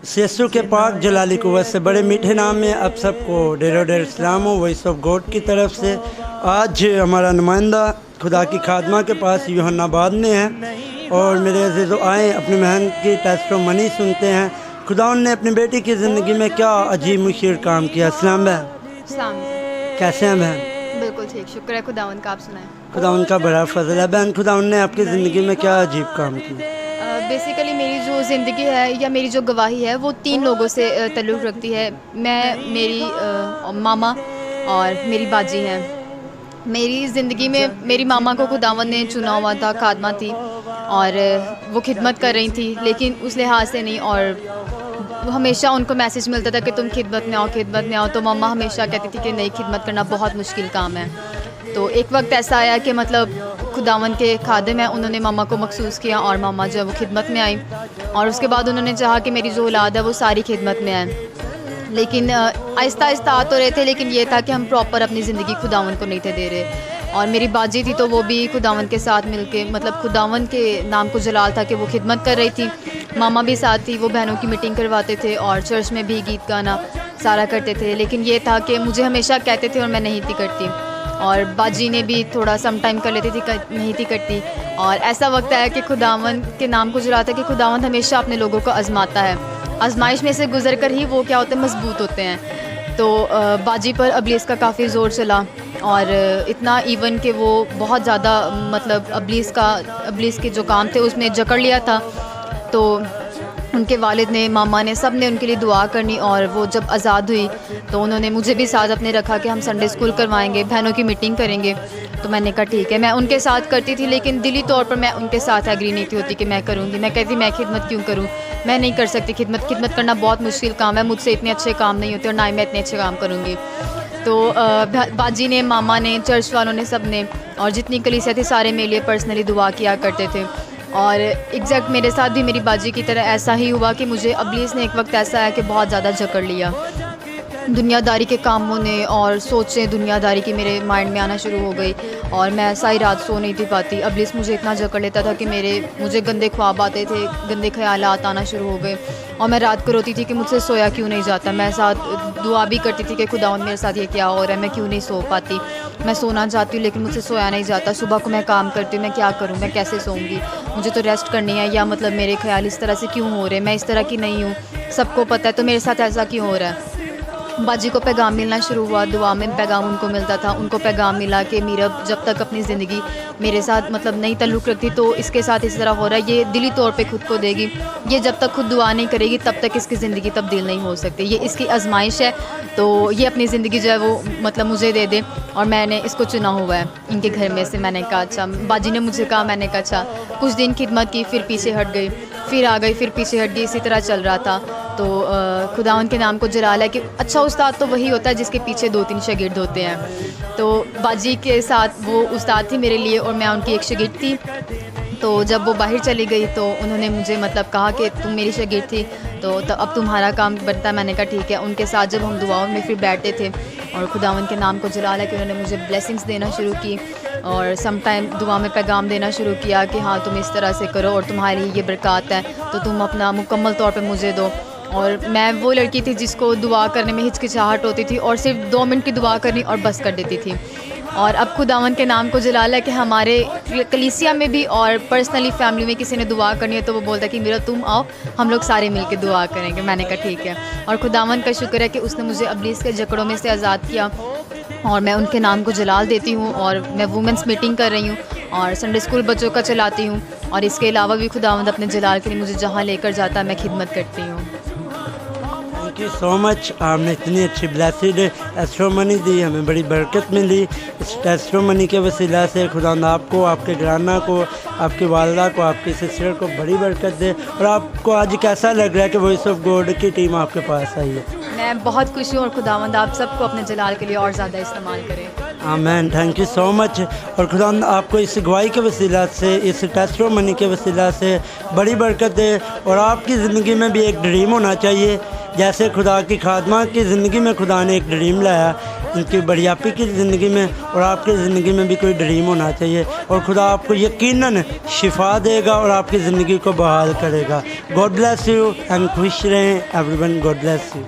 यीशु के पाक जलाली कुव्वत से बड़े मीठे नाम में आप सबको डेर इस्लाम हो वॉइस ऑफ गॉड की तरफ से। आज हमारा नुमाइंदा खुदा की खादमा के पास यूहन्नाबाद में है और मेरे अजीज़ों आए अपनी बहन की टेस्टिमनी सुनते हैं खुदा ने अपनी बेटी की ज़िंदगी में क्या अजीब मुशीर काम किया। अस्सलाम बहन, सलाम। कैसे हैं बहन? बिल्कुल ठीक, शुक्र है खुदावन का। आप सुनाएं। खुदा उनका बड़ा फजल है। बहन, खुदा ने आपकी ज़िंदगी में क्या अजीब काम किया? बेसिकली मेरी जो ज़िंदगी है या मेरी जो गवाही है वो 3 लोगों से ताल्लुक़ रखती है। मैं, मेरी मामा और मेरी बाजी हैं। मेरी ज़िंदगी में मेरी मामा को खुदावन ने चुना हुआ था, खादमा थी और वो खिदमत कर रही थी, लेकिन उस लिहाज से नहीं। और हमेशा उनको मैसेज मिलता था कि तुम खिदमत में आओ, खिदमत में आओ। तो मम्मा हमेशा कहती थी कि नहीं, खिदमत करना बहुत मुश्किल काम है। तो एक वक्त ऐसा आया कि मतलब खुदावन के खादिम हैं, उन्होंने मामा को मखसूस किया और मामा जो है वो खिदमत में आई। और उसके बाद उन्होंने चाहा कि मेरी जो औलाद है वो सारी खिदमत में आए। लेकिन आहिस्ता आहिस्ता आ तो रहे थे, लेकिन ये था कि हम प्रॉपर अपनी ज़िंदगी खुदावन को नहीं थे दे रहे। और मेरी बाजी थी तो वो भी खुदावन के साथ मिलके, मतलब खुदावन के नाम को जलाल था कि वो खिदमत कर रही थी। मामा भी साथ थी, वो बहनों की मीटिंग करवाते थे और चर्च में भी गीत गाना सारा करते थे। लेकिन ये था कि मुझे हमेशा कहते थे और मैं नहीं थी करती, और बाजी ने भी थोड़ा सम टाइम कर लेती थी, नहीं थी करती। और ऐसा वक्त आया कि खुदावन के नाम को जलाता कि खुदावन हमेशा अपने लोगों को आजमाता है। आजमाइश में से गुजर कर ही वो क्या होते हैं, मजबूत होते हैं। तो बाजी पर अबलीस का काफ़ी ज़ोर चला और इतना इवन कि वो बहुत ज़्यादा, मतलब अबलीस के जो काम थे उसमें जकड़ लिया था। तो उनके वालिद ने, मामा ने, सब ने उनके लिए दुआ करनी। और वो जब आज़ाद हुई तो उन्होंने मुझे भी साथ अपने रखा कि हम संडे स्कूल करवाएंगे, बहनों की मीटिंग करेंगे। तो मैंने कहा ठीक है। मैं उनके साथ करती थी, लेकिन दिली तौर पर मैं उनके साथ एग्री नहीं थी होती कि मैं करूँगी। मैं कहती मैं खिदमत क्यों करूँ, मैं नहीं कर सकती खिदमत करना बहुत मुश्किल काम है, मुझसे इतने अच्छे काम नहीं होते और ना ही मैं इतने अच्छे काम करूँगी। तो बाजी ने, मामा ने, चर्च वालों ने, सब ने, और जितनी कलीसिया थी सारे मेरे लिए पर्सनली दुआ किया करते थे। और एग्जैक्ट मेरे साथ भी मेरी बाजी की तरह ऐसा ही हुआ कि मुझे अबलीस ने एक वक्त ऐसा आया कि बहुत ज़्यादा जकड़ लिया। दुनियादारी के कामों ने और सोचें दुनियादारी की मेरे माइंड में आना शुरू हो गई और मैं सारी रात सो नहीं थी पाती। अबलीस मुझे इतना जकड़ लेता था कि मुझे गंदे ख्वाब आते थे, गंदे ख्यालात आना शुरू हो गए। और मैं रात को रोती थी कि मुझसे सोया क्यों नहीं जाता। मैं साथ दुआ भी करती थी कि खुदावंद मेरे साथ ये क्या हो रहा है, मैं क्यों नहीं सो पाती। मैं सोना चाहती हूँ लेकिन मुझसे सोया नहीं जाता। सुबह को मैं काम करती हूँ, मैं क्या करूँ, मैं कैसे सोऊंगी, मुझे तो रेस्ट करनी है। या मतलब मेरे ख्याल इस तरह से क्यों हो रहे हैं, मैं इस तरह की नहीं हूँ, सबको पता है, तो मेरे साथ ऐसा क्यों हो रहा है। बाजी को पैगाम मिलना शुरू हुआ, दुआ में पैगाम उनको मिलता था। उनको पैगाम मिला कि मीरब जब तक अपनी ज़िंदगी मेरे साथ मतलब नहीं ताल्लुक़ रखती तो इसके साथ इस तरह हो रहा है, ये दिली तौर पे खुद को देगी, ये जब तक खुद दुआ नहीं करेगी तब तक इसकी ज़िंदगी तब्दील नहीं हो सकती, ये इसकी आजमाइश है। तो ये अपनी ज़िंदगी जो है वो मतलब मुझे दे दे और मैंने इसको चुना हुआ है इनके घर में से। मैंने कहा अच्छा। बाजी ने मुझे कहा, मैंने कहा अच्छा। कुछ दिन खिदमत की, फिर पीछे हट गई, फिर आ गई, फिर पीछे हट गई, इसी तरह चल रहा था। तो खुदावन के नाम को जलाल है कि अच्छा उस्ताद तो वही होता है जिसके पीछे 2-3 शागिर्द होते हैं। तो बाजी के साथ वो उस्ताद थी मेरे लिए और मैं उनकी एक शागिर्द थी। तो जब वो बाहर चली गई तो उन्होंने मुझे मतलब कहा कि तुम मेरी शागिर्द थी तो अब तुम्हारा काम बनता है। मैंने कहा ठीक है। उनके साथ जब हम दुआओं में फिर बैठते थे और खुदावन के नाम को जलाल है कि उन्होंने मुझे ब्लेसिंग्स देना शुरू की और सम टाइम दुआ में पैगाम देना शुरू किया कि हाँ तुम इस तरह से करो और तुम्हारी ये बरक़ात है तो तुम अपना मुकम्मल तौर पे मुझे दो। और मैं वो लड़की थी जिसको दुआ करने में हिचकिचाहट होती थी और सिर्फ 2 मिनट की दुआ करनी और बस कर देती थी। और अब खुदावन के नाम को जलाल है कि हमारे कलीसिया में भी और पर्सनली फैमिली में किसी ने दुआ करनी है तो वो बोलता है कि मेरा तुम आओ, हम लोग सारे मिलकर दुआ करेंगे। मैंने कहा ठीक है। और खुदावन का शुक्र है कि उसने मुझे अबलीस के जकड़ों में से आज़ाद किया और मैं उनके नाम को जलाल देती हूँ और मैं वुमेंस मीटिंग कर रही हूँ और संडे स्कूल बच्चों का चलाती हूँ। और इसके अलावा भी खुदावंद अपने जलाल के लिए मुझे जहाँ लेकर जाता है मैं खिदमत करती हूँ। Thank you so much. आपने इतनी अच्छी ब्लेसिड टेस्टिमनी दी, हमें बड़ी बरकत मिली। इस टेस्टिमनी के वसीला से खुदावंद आपको, आपके घराना को, आपकी वालदा को, आपकी सिस्टर को बड़ी बरकत दे। और आपको आज कैसा लग रहा है कि वॉइस ऑफ गॉड की टीम आपके पास आई है? मैं बहुत खुश हूँ और खुदावंद आप सबको अपने जलाल के लिए और ज़्यादा इस्तेमाल करें। आमीन। Thank you so much. और खुदावंद आपको इस गवाही के वसीला से, इस टेस्टिमनी के वसीला से बड़ी बरकत दे। और आपकी ज़िंदगी में भी एक ड्रीम होना चाहिए, जैसे खुदा की खादमा की ज़िंदगी में खुदा ने एक ड्रीम लाया उनकी बढ़ियापी की ज़िंदगी में और आपकी ज़िंदगी में भी कोई ड्रीम होना चाहिए और खुदा आपको यकीनन शिफा देगा और आपकी ज़िंदगी को बहाल करेगा। गॉड ब्लेस यू एंड खुश रहें एवरीवन। God bless you.